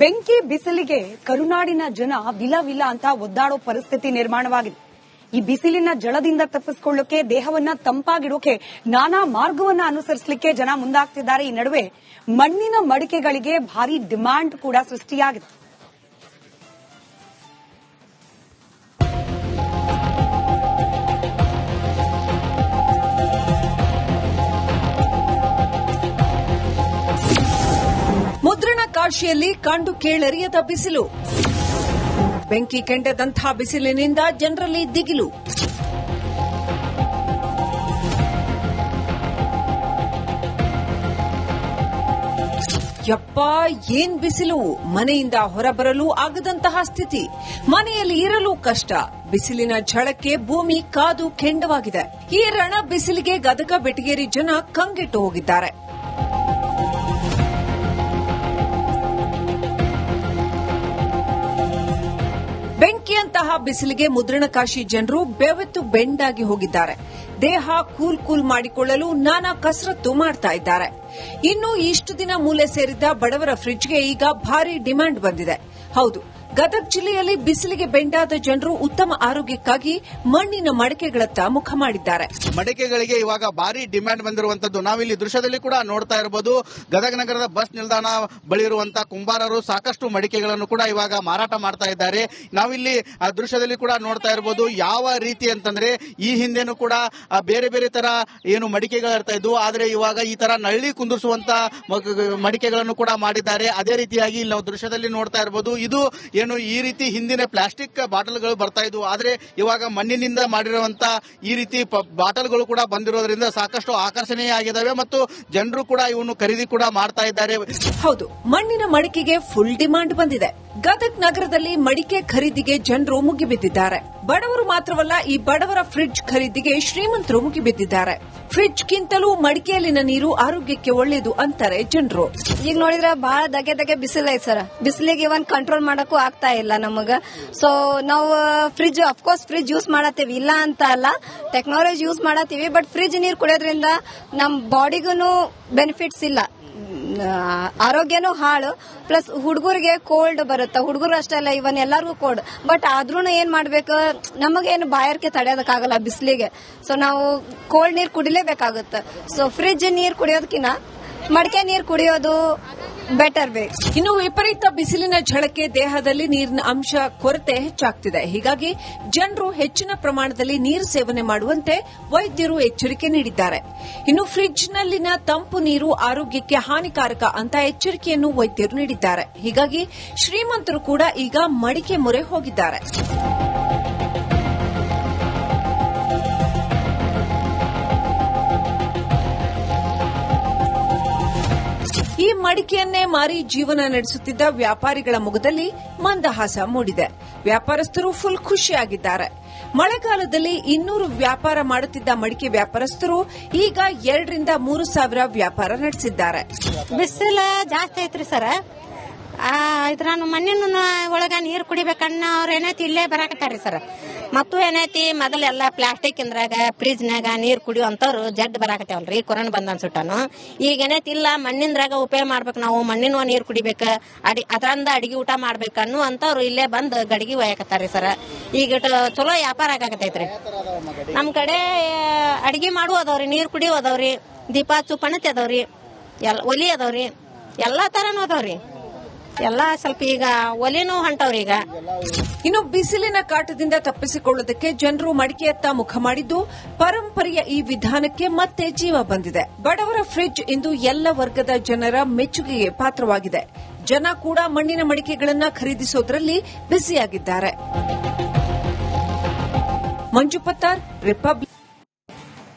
ಬೆಂಕಿ ಬಿಸಿಲಿಗೆ ಕರುನಾಡಿನ ಜನ ವಿಲ ವಿಲ ಅಂತ ಒದ್ದಾಡೋ ಪರಿಸ್ಥಿತಿ ನಿರ್ಮಾಣವಾಗಿದೆ. ಈ ಬಿಸಿಲಿನ ಜಳದಿಂದ ತಪ್ಪಿಸಿಕೊಳ್ಳೋಕೆ, ದೇಹವನ್ನ ತಂಪಾಗಿಡೋಕೆ ನಾನಾ ಮಾರ್ಗವನ್ನ ಅನುಸರಿಸಲಿಕ್ಕೆ ಜನ ಮುಂದಾಗ್ತಿದ್ದಾರೆ. ಈ ನಡುವೆ ಮಣ್ಣಿನ ಮಡಿಕೆಗಳಿಗೆ ಭಾರಿ ಡಿಮ್ಯಾಂಡ್ ಕೂಡ ಸೃಷ್ಟಿಯಾಗಿದೆ. ಮುದ್ರಣ ಕಾಶಿಯಲ್ಲಿ ಕಂಡು ಕೇಳರಿಯದ ಬಿಸಿಲು. ಬೆಂಕಿ ಕೆಂಡದಂತಹ ಬಿಸಿಲಿನಿಂದ ಜನರಲ್ಲಿ ದಿಗಿಲು. ಯಪ್ಪಾ, ಏನ್ ಬಿಸಿಲು! ಮನೆಯಿಂದ ಹೊರಬರಲು ಆಗದಂತಹ ಸ್ಥಿತಿ, ಮನೆಯಲ್ಲಿ ಇರಲು ಕಷ್ಟ. ಬಿಸಿಲಿನ ಝಳಕ್ಕೆ ಭೂಮಿ ಕಾದು ಕೆಂಡವಾಗಿದೆ. ಈ ರಣ ಬಿಸಿಲಿಗೆ ಗದಗ ಬೆಟಗೇರಿ ಜನ ಕಂಗೆಟ್ಟು ಹೋಗಿದ್ದಾರೆ. ಬೆಂಕಿಯಂತಹ ಬಿಸಿಲಿಗೆ ಮುದ್ರಣಕಾಶಿ ಜನರು ಬೆವೆತ್ತು ಬೆಂಡಾಗಿ ಹೋಗಿದ್ದಾರೆ. ದೇಹ ಕೂಲ್ ಮಾಡಿಕೊಳ್ಳಲು ನಾನಾ ಕಸರತ್ತು ಮಾಡ್ತಾ ಇದ್ದಾರೆ. ಇನ್ನು ಇಷ್ಟು ದಿನ ಮೂಲೆ ಸೇರಿದ್ದ ಬಡವರ ಫ್ರಿಡ್ಜ್ಗೆ ಈಗ ಭಾರಿ ಡಿಮ್ಯಾಂಡ್ ಬಂದಿದೆ. ಹೌದು, ಗದಗ ಜಿಲ್ಲೆಯಲ್ಲಿ ಬಿಸಿಲಿಗೆ ಬೆಂಡಾದ ಜನರು ಉತ್ತಮ ಆರೋಗ್ಯಕ್ಕಾಗಿ ಮಣ್ಣಿನ ಮಡಿಕೆಗಳತ್ತ ಮುಖ ಮಾಡಿದ್ದಾರೆ. ಮಡಿಕೆಗಳಿಗೆ ಇವಾಗ ಭಾರಿ ಡಿಮ್ಯಾಂಡ್ ಬಂದಿರುವಂತದ್ದು ನಾವಿಲ್ಲಿ ದೃಶ್ಯದಲ್ಲಿ ಕೂಡ ನೋಡ್ತಾ ಇರಬಹುದು. ಗದಗ ನಗರದ ಬಸ್ ನಿಲ್ದಾಣ ಬಳಿ ಇರುವಂತಹ ಕುಂಬಾರರು ಸಾಕಷ್ಟು ಮಡಿಕೆಗಳನ್ನು ಕೂಡ ಇವಾಗ ಮಾರಾಟ ಮಾಡ್ತಾ ಇದ್ದಾರೆ. ನಾವಿಲ್ಲಿ ಆ ದೃಶ್ಯದಲ್ಲಿ ಕೂಡ ನೋಡ್ತಾ ಇರಬಹುದು. ಯಾವ ರೀತಿ ಅಂತಂದ್ರೆ ಈ ಹಿಂದೆನೂ ಕೂಡ ಬೇರೆ ಬೇರೆ ತರ ಏನು ಮಡಿಕೆಗಳು ಇರ್ತಾ ಇದ್ವು, ಆದ್ರೆ ಇವಾಗ ಈ ತರ ನಳ್ಳಿ ಕುಂದಿಸುವಂತ ಮಡಿಕೆಗಳನ್ನು ಕೂಡ ಮಾಡಿದ್ದಾರೆ. ಅದೇ ರೀತಿಯಾಗಿ ಇಲ್ಲಿ ನಾವು ದೃಶ್ಯದಲ್ಲಿ ನೋಡ್ತಾ ಇರಬಹುದು. ಇದು ಏನು ಈ ರೀತಿ ಹಿಂದಿನ ಪ್ಲಾಸ್ಟಿಕ್ ಬಾಟಲ್ಗಳು ಬರ್ತಾ ಇದ್ವು, ಆದ್ರೆ ಇವಾಗ ಮಣ್ಣಿನಿಂದ ಮಾಡಿರುವಂತ ಈ ರೀತಿ ಬಾಟಲ್ಗಳು ಕೂಡ ಬಂದಿರೋದ್ರಿಂದ ಸಾಕಷ್ಟು ಆಕರ್ಷಣೀಯವಾಗಿದ್ದಾವೆ ಮತ್ತು ಜನರು ಕೂಡ ಇವನ್ನು ಖರೀದಿ ಕೂಡ ಮಾಡ್ತಾ ಇದ್ದಾರೆ. ಹೌದು, ಮಣ್ಣಿನ ಮಡಿಕೆಗೆ ಫುಲ್ ಡಿಮಾಂಡ್ ಬಂದಿದೆ. ಗದಗ ನಗರದಲ್ಲಿ ಮಡಿಕೆ ಖರೀದಿಗೆ ಜನರು ಮುಗಿಬಿದ್ದಿದ್ದಾರೆ. ಬಡವರು ಮಾತ್ರವಲ್ಲ, ಈ ಬಡವರ ಫ್ರಿಡ್ಜ್ ಖರೀದಿಗೆ ಶ್ರೀಮಂತರು ಮುಗಿಬಿದ್ದಿದ್ದಾರೆ. ಫ್ರಿಡ್ಜ್ಗಿಂತಲೂ ಮಡಿಕೆಯಲ್ಲಿನ ನೀರು ಆರೋಗ್ಯಕ್ಕೆ ಒಳ್ಳೆಯದು ಅಂತಾರೆ ಜನರು. ಈಗ ನೋಡಿದ್ರೆ ಬಹಳ ದಗೆ ಬಿಸಿಲು ಐತೆ ಸರ್. ಬಿಸಿಲಿಗೆ ಇವನ್ ಕಂಟ್ರೋಲ್ ಮಾಡಕ್ಕೂ ಆಗ್ತಾ ಇಲ್ಲ ನಮಗ. ಸೊ ನಾವು ಫ್ರಿಡ್ಜ್ ಅಫ್ಕೋರ್ಸ್ ಫ್ರಿಡ್ಜ್ ಯೂಸ್ ಮಾಡತ್ತೀವಿ, ಇಲ್ಲ ಅಂತ ಅಲ್ಲ, ಟೆಕ್ನಾಲಜಿ ಯೂಸ್ ಮಾಡತ್ತೀವಿ. ಬಟ್ ಫ್ರಿಡ್ಜ್ ನೀರು ಕುಡಿಯೋದ್ರಿಂದ ನಮ್ ಬಾಡಿಗೂ ಬೆನಿಫಿಟ್ಸ್ ಇಲ್ಲ, ಆರೋಗ್ಯನೂ ಹಾಳು. ಪ್ಲಸ್ ಹುಡುಗರಿಗೆ ಕೋಲ್ಡ್ ಬರುತ್ತೆ. ಹುಡುಗರು ಅಷ್ಟೇ ಅಲ್ಲ, ಇವನ್ ಎಲ್ಲರಿಗೂ ಕೋಲ್ಡ್. ಬಟ್ ಆದ್ರೂ ಏನ್ ಮಾಡ್ಬೇಕು, ನಮಗೇನು ಬಾಯಾರಿಕೆ ತಡೆಯೋದಕ್ಕಾಗಲ್ಲ ಬಿಸಿಲಿಗೆ. ಸೊ ನಾವು ಕೋಲ್ಡ್ ನೀರು ಕುಡಿಲೇಬೇಕಾಗುತ್ತೆ. ಸೊ ಫ್ರಿಡ್ಜ್ ನೀರು ಕುಡಿಯೋದಕ್ಕಿಂತ ಮಡಿಕೆ ನೀರು ಕುಡಿಯೋದು ಬೆಟರ್ ಬೇಕು. ಇನ್ನು ವಿಪರೀತ ಬಿಸಿಲಿನ ಝಳಕ್ಕೆ ದೇಹದಲ್ಲಿ ನೀರಿನ ಅಂಶ ಕೊರತೆ ಹೆಚ್ಚಾಗ್ತಿದೆ. ಹೀಗಾಗಿ ಜನರು ಹೆಚ್ಚಿನ ಪ್ರಮಾಣದಲ್ಲಿ ನೀರು ಸೇವನೆ ಮಾಡುವಂತೆ ವೈದ್ಯರು ಎಚ್ಚರಿಕೆ ನೀಡಿದ್ದಾರೆ. ಇನ್ನು ಫ್ರಿಡ್ಜ್ನಲ್ಲಿನ ತಂಪು ನೀರು ಆರೋಗ್ಯಕ್ಕೆ ಹಾನಿಕಾರಕ ಅಂತ ಎಚ್ಚರಿಕೆಯನ್ನು ವೈದ್ಯರು ನೀಡಿದ್ದಾರೆ. ಹೀಗಾಗಿ ಶ್ರೀಮಂತರು ಕೂಡ ಈಗ ಮಡಿಕೆ ಮೊರೆ ಹೋಗಿದ್ದಾರೆ. ಈ ಮಡಿಕೆಯನ್ನೇ ಮಾರಿ ಜೀವನ ನಡೆಸುತ್ತಿದ್ದ ವ್ಯಾಪಾರಿಗಳ ಮುಖದಲ್ಲಿ ಮಂದಹಾಸ ಮೂಡಿದೆ. ವ್ಯಾಪಾರಸ್ಥರು ಫುಲ್ ಖುಷಿಯಾಗಿದ್ದಾರೆ. ಮಳೆಗಾಲದಲ್ಲಿ 200 ವ್ಯಾಪಾರ ಮಾಡುತ್ತಿದ್ದ ಮಡಿಕೆ ವ್ಯಾಪಾರಸ್ಥರು ಈಗ 2 ರಿಂದ 3 ಸಾವಿರ ವ್ಯಾಪಾರ ನಡೆಸಿದ್ದಾರೆ. ಬಿಸಿಲು ಜಾಸ್ತಿ ಐತ್ರಿ ಸರ್. ಇದ್ರ ಮಣ್ಣಿನ ಒಳಗ ನೀರು ಕುಡಿಬೇಕನ್ನ ಅವ್ರ ಏನೈತಿ ಇಲ್ಲೇ ಬರಾಕತ್ತಾರಿ ಸರ್. ಮತ್ತು ಏನೈತಿ ಮೊದಲೆಲ್ಲ ಪ್ಲಾಸ್ಟಿಕ್ ಇಂದ್ರಾಗ ಫ್ರಿಜ್ನಾಗ ನೀರು ಕುಡಿಯುವಂತವ್ರು ಜಡ್ ಬರಾಕತ್ತೇವಲ್ರಿ, ಕೊರೋನಾ ಬಂದ ಅನ್ಸುತ್ತಾನು. ಈಗ ಏನೈತಿ ಇಲ್ಲ, ಮಣ್ಣಿಂದ್ರಾಗ ಉಪಯೋಗ ಮಾಡ್ಬೇಕು, ನಾವು ಮಣ್ಣಿನ ನೀರು ಕುಡಿಬೇಕು, ಅದರಿಂದ ಅಡಿಗೆ ಊಟ ಮಾಡ್ಬೇಕು ಅನ್ನುವಂತವ್ರು ಇಲ್ಲೇ ಬಂದು ಗಡಿಗೆ ಒಯ್ಯಾಕತ್ತಾರಿ ಸರ್. ಈಗ ಚಲೋ ವ್ಯಾಪಾರ ಆಗಾಕತ್ತೈತ್ರಿ. ನಮ್ ಕಡೆ ಅಡಿಗೆ ಮಾಡುವ ಅದಾವ್ರಿ, ನೀರು ಕುಡಿಯೋ ಅದಾವ್ರಿ, ದೀಪ ಚುಪ್ಪಣತಿ ಅದಾವ್ರಿ, ಒಲಿ ಅದಾವ್ರಿ, ಎಲ್ಲಾ ತರನು ಅದಾವ್ರಿ. ಎಲ್ಲ ಸ್ವಲ್ಪ ಈಗ ಒಲಿನೂ ಹೊಂಟವ್ರಿ. ಈಗ ಇನ್ನು ಬಿಸಿಲಿನ ಕಾಟದಿಂದ ತಪ್ಪಿಸಿಕೊಳ್ಳುವುದಕ್ಕೆ ಜನರು ಮಡಿಕೆಯತ್ತ ಮುಖ ಮಾಡಿದ್ದು, ಪರಂಪರೆಯ ಈ ವಿಧಾನಕ್ಕೆ ಮತ್ತೆ ಜೀವ ಬಂದಿದೆ. ಬಡವರ ಫ್ರಿಡ್ಜ್ ಇಂದು ಎಲ್ಲ ವರ್ಗದ ಜನರ ಮೆಚ್ಚುಗೆಗೆ ಪಾತ್ರವಾಗಿದೆ. ಜನ ಕೂಡ ಮಣ್ಣಿನ ಮಡಿಕೆಗಳನ್ನು ಖರೀದಿಸೋದ್ರಲ್ಲಿ ಬ್ಯುಸಿಯಾಗಿದ್ದಾರೆ. ಮಂಜು ಪತ್ತಾರ್, ರಿಪಬ್ಲಿಕ್.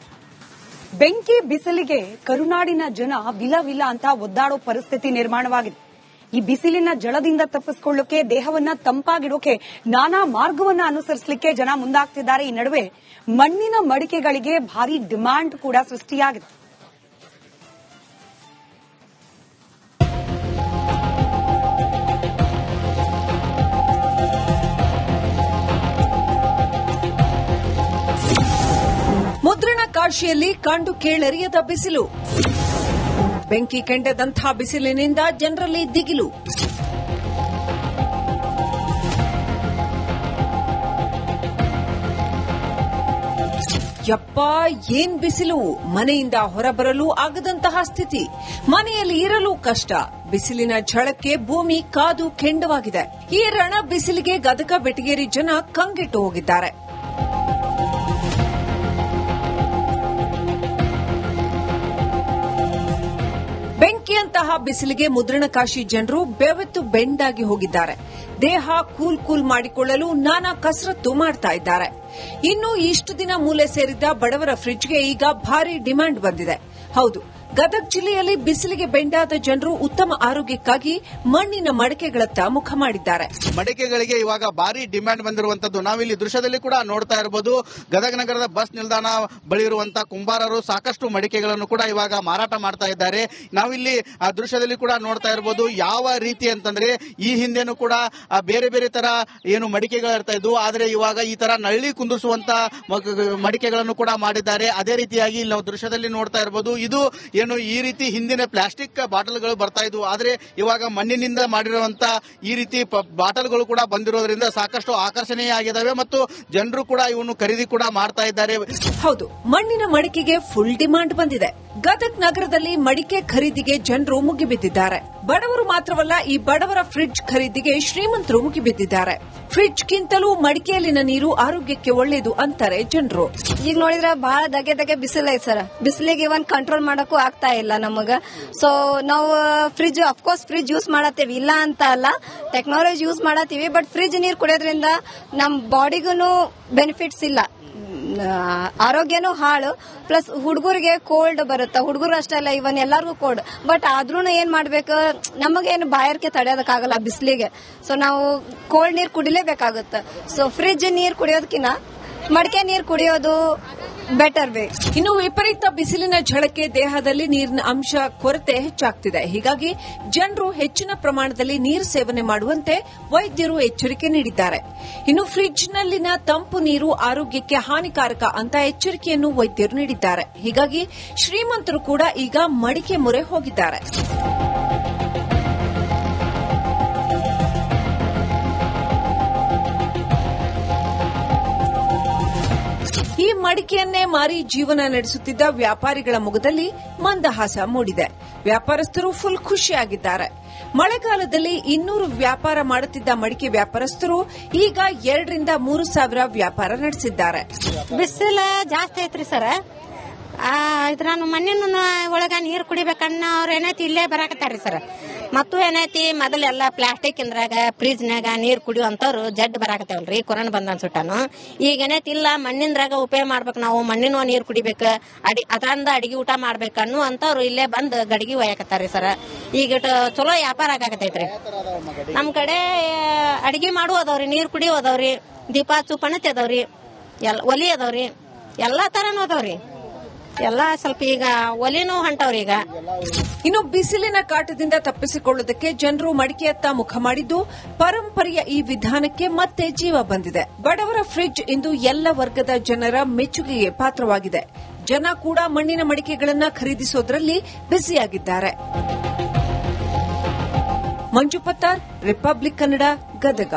ಬೆಂಕಿ ಬಿಸಿಲಿಗೆ ಕರುನಾಡಿನ ಜನ ವಿಲ ವಿಲ ಅಂತ ಒದ್ದಾಡೋ ಪರಿಸ್ಥಿತಿ ನಿರ್ಮಾಣವಾಗಿದೆ. ಈ ಬಿಸಿಲಿನ ಜಳದಿಂದ ತಪ್ಪಿಸಿಕೊಳ್ಳೋಕೆ, ದೇಹವನ್ನ ತಂಪಾಗಿಡೋಕೆ ನಾನಾ ಮಾರ್ಗವನ್ನ ಅನುಸರಿಸಲಿಕ್ಕೆ ಜನ ಮುಂದಾಗ್ತಿದ್ದಾರೆ. ಈ ನಡುವೆ ಮಣ್ಣಿನ ಮಡಿಕೆಗಳಿಗೆ ಭಾರಿ ಡಿಮ್ಯಾಂಡ್ ಕೂಡ ಸೃಷ್ಟಿಯಾಗಿದೆ. ಮುದ್ರಣ ಕಾಶಿಯಲ್ಲಿ ಕಂಡು ಕೇಳರಿಯದ ಬಿಸಿಲು. ಬೆಂಕಿ ಕೆಂಡದಂಥ ಬಿಸಿಲಿನಿಂದ ಜನರಲ್ಲಿ ದಿಗಿಲು. ಯಪ್ಪಾ ಏನ್ ಬಿಸಿಲು, ಮನೆಯಿಂದ ಹೊರಬರಲು ಆಗದಂತಹ ಸ್ಥಿತಿ, ಮನೆಯಲ್ಲಿ ಇರಲು ಕಷ್ಟ. ಬಿಸಿಲಿನ ಝಳಕ್ಕೆ ಭೂಮಿ ಕಾದು ಕೆಂಡವಾಗಿದೆ. ಈ ರಣ ಬಿಸಿಲಿಗೆ ಗದಗ ಬೆಟಗೇರಿ ಜನ ಕಂಗೆಟ್ಟು ಹೋಗಿದ್ದಾರೆ. ಬೆಂಕಿಯಂತಹ ಬಿಸಿಲಿಗೆ ಮುದ್ರಣಕಾಶಿ ಜನರು ಬೆವೆತ್ತು ಬೆಂಡಾಗಿ ಹೋಗಿದ್ದಾರೆ. ದೇಹ ಕೂಲ್ ಮಾಡಿಕೊಳ್ಳಲು ನಾನಾ ಕಸರತ್ತು ಮಾಡ್ತಾ ಇದ್ದಾರೆ. ಇನ್ನು ಇಷ್ಟು ದಿನ ಮೂಲೆ ಸೇರಿದ್ದ ಬಡವರ ಫ್ರಿಡ್ಜ್ಗೆ ಈಗ ಭಾರಿ ಡಿಮ್ಯಾಂಡ್ ಬಂದಿದೆ. ಹೌದು, ಗದಗ ಜಿಲ್ಲೆಯಲ್ಲಿ ಬಿಸಿಲಿಗೆ ಬೆಂಡಾದ ಜನರು ಉತ್ತಮ ಆರೋಗ್ಯಕ್ಕಾಗಿ ಮಣ್ಣಿನ ಮಡಿಕೆಗಳತ್ತ ಮುಖ ಮಾಡಿದ್ದಾರೆ. ಮಡಿಕೆಗಳಿಗೆ ಇವಾಗ ಭಾರಿ ಡಿಮ್ಯಾಂಡ್ ಬಂದಿರುವಂತದ್ದು ನಾವಿಲ್ಲಿ ದೃಶ್ಯದಲ್ಲಿ ಕೂಡ ನೋಡ್ತಾ ಇರಬಹುದು. ಗದಗ ನಗರದ ಬಸ್ ನಿಲ್ದಾಣ ಬಳಿ ಇರುವಂತಹ ಕುಂಬಾರರು ಸಾಕಷ್ಟು ಮಡಿಕೆಗಳನ್ನು ಕೂಡ ಇವಾಗ ಮಾರಾಟ ಮಾಡ್ತಾ ಇದ್ದಾರೆ. ನಾವಿಲ್ಲಿ ಆ ದೃಶ್ಯದಲ್ಲಿ ಕೂಡ ನೋಡ್ತಾ ಇರಬಹುದು. ಯಾವ ರೀತಿ ಅಂತಂದ್ರೆ ಈ ಹಿಂದೆನೂ ಕೂಡ ಬೇರೆ ಬೇರೆ ತರ ಏನು ಮಡಿಕೆಗಳು ಇರ್ತಾ ಇದ್ವು, ಆದ್ರೆ ಇವಾಗ ಈ ತರ ನಳ್ಳಿ ಕುಂದಿಸುವಂತ ಮಡಿಕೆಗಳನ್ನು ಕೂಡ ಮಾಡಿದ್ದಾರೆ. ಅದೇ ರೀತಿಯಾಗಿ ನಾವು ದೃಶ್ಯದಲ್ಲಿ ನೋಡ್ತಾ ಇರಬಹುದು. ಇದು ಏನು ಈ ರೀತಿ ಹಿಂದಿನ ಪ್ಲಾಸ್ಟಿಕ್ ಬಾಟಲ್ಗಳು ಬರ್ತಾ ಇದ್ವು, ಆದ್ರೆ ಇವಾಗ ಮಣ್ಣಿನಿಂದ ಮಾಡಿರುವಂತ ಈ ರೀತಿ ಬಾಟಲ್ಗಳು ಕೂಡ ಬಂದಿರೋದ್ರಿಂದ ಸಾಕಷ್ಟು ಆಕರ್ಷಣೀಯವಾಗಿದ್ದಾವೆ ಮತ್ತು ಜನರು ಕೂಡ ಇವನ್ನು ಖರೀದಿ ಕೂಡ ಮಾಡ್ತಾ ಇದ್ದಾರೆ. ಹೌದು, ಮಣ್ಣಿನ ಮಡಿಕೆಗೆ ಫುಲ್ ಡಿಮಾಂಡ್ ಬಂದಿದೆ. ಗದಗ ನಗರದಲ್ಲಿ ಮಡಿಕೆ ಖರೀದಿಗೆ ಜನರು ಮುಗಿಬಿದ್ದಿದ್ದಾರೆ. ಬಡವರು ಮಾತ್ರವಲ್ಲ, ಈ ಬಡವರ ಫ್ರಿಡ್ಜ್ ಖರೀದಿಗೆ ಶ್ರೀಮಂತರು ಮುಗಿಬಿದ್ದಿದ್ದಾರೆ. ಫ್ರಿಡ್ಜ್ಗಿಂತಲೂ ಮಡಿಕೆಯಲ್ಲಿನ ನೀರು ಆರೋಗ್ಯಕ್ಕೆ ಒಳ್ಳೆಯದು ಅಂತಾರೆ ಜನರು. ಈಗ ನೋಡಿದ್ರೆ ಬಹಳ ದಗೆ ಬಿಸಿಲು ಐತೆ ಸರ್. ಬಿಸಿಲಿಗೆ ಇವನ್ ಕಂಟ್ರೋಲ್ ಮಾಡಕ್ಕೂ ಆಗ್ತಾ ಇಲ್ಲ ನಮಗ. ಸೊ ನಾವು ಫ್ರಿಡ್ಜ್ ಅಫ್ಕೋರ್ಸ್ ಫ್ರಿಡ್ಜ್ ಯೂಸ್ ಮಾಡತ್ತೀವಿ, ಇಲ್ಲ ಅಂತ ಅಲ್ಲ, ಟೆಕ್ನಾಲಜಿ ಯೂಸ್ ಮಾಡತ್ತೀವಿ. ಬಟ್ ಫ್ರಿಡ್ಜ್ ನೀರ್ ಕುಡಿಯೋದ್ರಿಂದ ನಮ್ ಬಾಡಿಗೂ ಬೆನಿಫಿಟ್ಸ್ ಇಲ್ಲ, ಆರೋಗ್ಯನೂ ಹಾಳು. ಪ್ಲಸ್ ಹುಡುಗರಿಗೆ ಕೋಲ್ಡ್ ಬರುತ್ತೆ. ಹುಡುಗರು ಅಷ್ಟೇ ಅಲ್ಲ, ಇವನ್ ಎಲ್ಲರಿಗೂ ಕೋಲ್ಡ್. ಬಟ್ ಆದ್ರೂ ಏನ್ ಮಾಡ್ಬೇಕು, ನಮಗೇನು ಬಾಯಾರಿಕೆ ತಡೆಯೋದಕ್ಕಾಗಲ್ಲ ಬಿಸಿಲಿಗೆ. ಸೊ ನಾವು ಕೋಲ್ಡ್ ನೀರ್ ಕುಡಿಲೇಬೇಕಾಗುತ್ತೆ. ಸೊ ಫ್ರಿಡ್ಜ್ ನೀರ್ ಕುಡಿಯೋದಕ್ಕಿಂತ ಮಡಿಕೆ ನೀರ್ ಕುಡಿಯೋದು ಬೆಟರ್ ವೇ. ಇನ್ನು ವಿಪರೀತ ಬಿಸಿಲಿನ ಝಳಕ್ಕೆ ದೇಹದಲ್ಲಿ ನೀರಿನ ಅಂಶ ಕೊರತೆ ಹೆಚ್ಚಾಗ್ತಿದೆ. ಹೀಗಾಗಿ ಜನರು ಹೆಚ್ಚಿನ ಪ್ರಮಾಣದಲ್ಲಿ ನೀರು ಸೇವನೆ ಮಾಡುವಂತೆ ವೈದ್ಯರು ಎಚ್ಚರಿಕೆ ನೀಡಿದ್ದಾರೆ. ಇನ್ನು ಫ್ರಿಡ್ಜ್ನಲ್ಲಿನ ತಂಪು ನೀರು ಆರೋಗ್ಯಕ್ಕೆ ಹಾನಿಕಾರಕ ಅಂತ ಎಚ್ಚರಿಕೆಯನ್ನು ವೈದ್ಯರು ನೀಡಿದ್ದಾರೆ. ಹೀಗಾಗಿ ಶ್ರೀಮಂತರು ಕೂಡ ಈಗ ಮಡಿಕೆ ಮೊರೆ ಹೋಗಿದ್ದಾರೆ. ಈ ಮಡಿಕೆಯನ್ನೇ ಮಾರಿ ಜೀವನ ನಡೆಸುತ್ತಿದ್ದ ವ್ಯಾಪಾರಿಗಳ ಮುಖದಲ್ಲಿ ಮಂದಹಾಸ ಮೂಡಿದೆ. ವ್ಯಾಪಾರಸ್ಥರು ಫುಲ್ ಖುಷಿಯಾಗಿದ್ದಾರೆ. ಮಳೆಗಾಲದಲ್ಲಿ 200 ವ್ಯಾಪಾರ ಮಾಡುತ್ತಿದ್ದ ಮಡಿಕೆ ವ್ಯಾಪಾರಸ್ಥರು ಈಗ 2 ರಿಂದ 3 ಸಾವಿರ ವ್ಯಾಪಾರ ನಡೆಸಿದ್ದಾರೆ. ಬಿಸಿಲು ಜಾಸ್ತಿ ಐತ್ರಿ ಸರ್. ಇದ್ರಾನು ಮಣ್ಣಿನ ಒಳಗ ನೀರ್ ಕುಡಿಬೇಕನ್ನ ಅವ್ರ ಏನೈತಿ ಇಲ್ಲೇ ಬರಾಕತ್ತಾರ್ರಿ ಸರ್. ಮತ್ತು ಏನೈತಿ ಮೊದಲೆಲ್ಲ ಪ್ಲಾಸ್ಟಿಕ್ ಇಂದ್ರಾಗ ಫ್ರಿಜ್ನಾಗ ನೀರ್ ಕುಡಿಯುವಂತವ್ರು ಜಡ್ ಬರಾಕತ್ತೇವಲ್ರಿ, ಕೊರೋನಾ ಬಂದ ಅನ್ಸುಟ್ಟಾನು. ಈಗ ಏನೈತಿ ಇಲ್ಲ, ಮಣ್ಣಿಂದ್ರಾಗ ಉಪಯೋಗ ಮಾಡ್ಬೇಕು, ನಾವು ಮಣ್ಣಿನ ನೀರ್ ಕುಡಿಬೇಕು, ಅದರಿಂದ ಅಡಿಗೆ ಊಟ ಮಾಡ್ಬೇಕು ಅನ್ನೋ ಅಂತವ್ರು ಇಲ್ಲೇ ಬಂದ್ ಗಡಿಗೆ ಒಯ್ಯಾಕತ್ತಾರ್ರಿ ಸರ್. ಈಗ ಚಲೋ ವ್ಯಾಪಾರ ಆಗಾಕತೈತ್ರಿ. ನಮ್ ಕಡೆ ಅಡಿಗೆ ಮಾಡು ಅದಾವ್ರಿ, ನೀರ್ ಕುಡಿಯೋ ಅದಾವ್ರಿ, ದೀಪ ಚುಪ್ಪಣತಿ ಅದಾವ್ರಿ, ಒಲಿ ಅದಾವ್ರಿ, ಎಲ್ಲಾ ತರನೂ ಅದಾವ್ರಿ. ಎಲ್ಲ ಸ್ವಲ್ಪ ಈಗ ಒಲಿನೂ ಹೊಂಟವ್ರಿ. ಈಗ ಇನ್ನು ಬಿಸಿಲಿನ ಕಾಟದಿಂದ ತಪ್ಪಿಸಿಕೊಳ್ಳುವುದಕ್ಕೆ ಜನರು ಮಡಿಕೆಯತ್ತ ಮುಖ ಮಾಡಿದ್ದು, ಪರಂಪರೆಯ ಈ ವಿಧಾನಕ್ಕೆ ಮತ್ತೆ ಜೀವ ಬಂದಿದೆ. ಬಡವರ ಫ್ರಿಡ್ಜ್ ಇಂದು ಎಲ್ಲ ವರ್ಗದ ಜನರ ಮೆಚ್ಚುಗೆಗೆ ಪಾತ್ರವಾಗಿದೆ. ಜನ ಕೂಡ ಮಣ್ಣಿನ ಮಡಿಕೆಗಳನ್ನು ಖರೀದಿಸೋದ್ರಲ್ಲಿ ಬ್ಯುಸಿಯಾಗಿದ್ದಾರೆ. ಮಂಜು ಪತ್ತಾರ್, ರಿಪಬ್ಲಿಕ್ ಕನ್ನಡ, ಗದಗ.